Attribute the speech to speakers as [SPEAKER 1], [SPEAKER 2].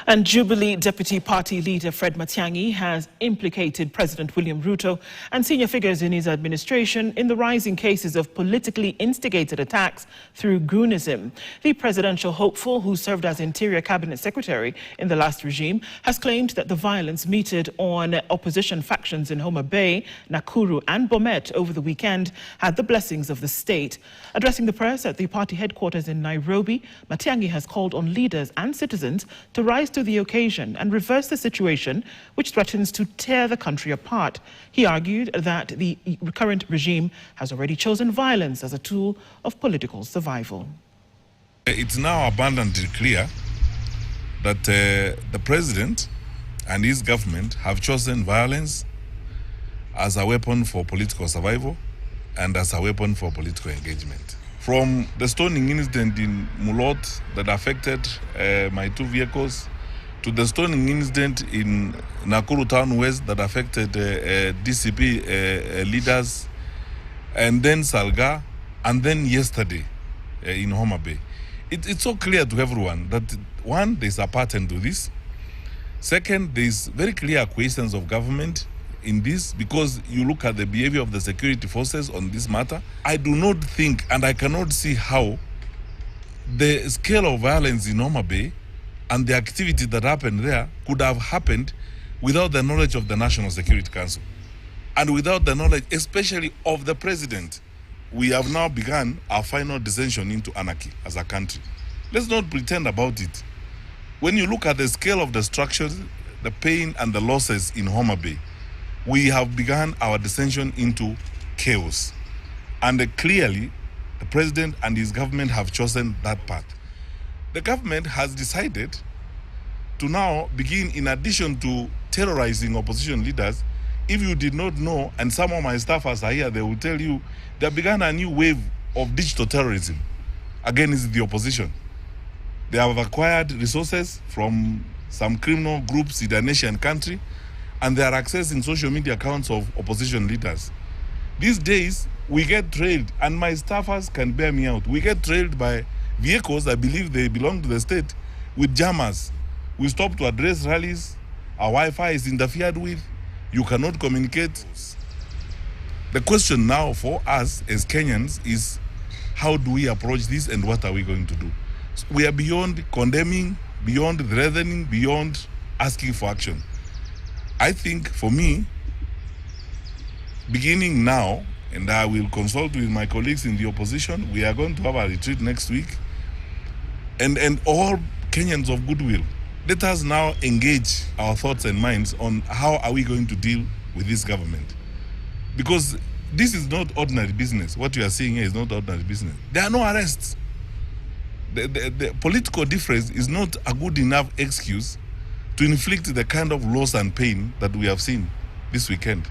[SPEAKER 1] And Jubilee Deputy Party Leader Fred Matiangi has implicated President William Ruto and senior figures in his administration in the rising cases of politically instigated attacks through Goonism. The presidential hopeful, who served as Interior Cabinet Secretary in the last regime, has claimed that the violence meted on opposition factions in Homa Bay, Nakuru and Bomet over the weekend had the blessings of the state. Addressing the press at the party headquarters in Nairobi, Matiangi has called on leaders and citizens to rise to the occasion and reverse the situation which threatens to tear the country apart. He argued that the current regime has already chosen violence as a tool of political survival.
[SPEAKER 2] It's now abundantly clear that the president and his government have chosen violence as a weapon for political survival and as a weapon for political engagement. From the stoning incident in Mulot that affected my two vehicles, to the stoning incident in Nakuru Town West that affected DCP leaders, and then Salga, and then yesterday in Homa Bay. It's so clear to everyone that, one, there's a pattern to this. Second, there's very clear acquiescence of government in this, because you look at the behavior of the security forces on this matter. I do not think, and I cannot see how, the scale of violence in Homa Bay and the activity that happened there could have happened without the knowledge of the National Security Council and without the knowledge, especially of the president. We have now begun our final descension into anarchy as a country. Let's not pretend about it. When you look at the scale of the structures, the pain and the losses in Homa Bay, we have begun our descension into chaos. And clearly, the president and his government have chosen that path. The government has decided to now begin, in addition to terrorizing opposition leaders. If you did not know, and some of my staffers are here, they will tell you, they began a new wave of digital terrorism against the opposition. They have acquired resources from some criminal groups in the nation country, and they are accessing social media accounts of opposition leaders. These days, we get trailed, and my staffers can bear me out. We get trailed by vehicles, I believe they belong to the state, with jammers. We stop to address rallies. Our Wi-Fi is interfered with. You cannot communicate. The question now for us as Kenyans is, how do we approach this and what are we going to do? So we are beyond condemning, beyond threatening, beyond asking for action. I think for me, beginning now, and I will consult with my colleagues in the opposition, we are going to have a retreat next week, and all Kenyans of goodwill, let us now engage our thoughts and minds on how are we going to deal with this government. Because this is not ordinary business. What you are seeing here is not ordinary business. There are no arrests. The political difference is not a good enough excuse to inflict the kind of loss and pain that we have seen this weekend.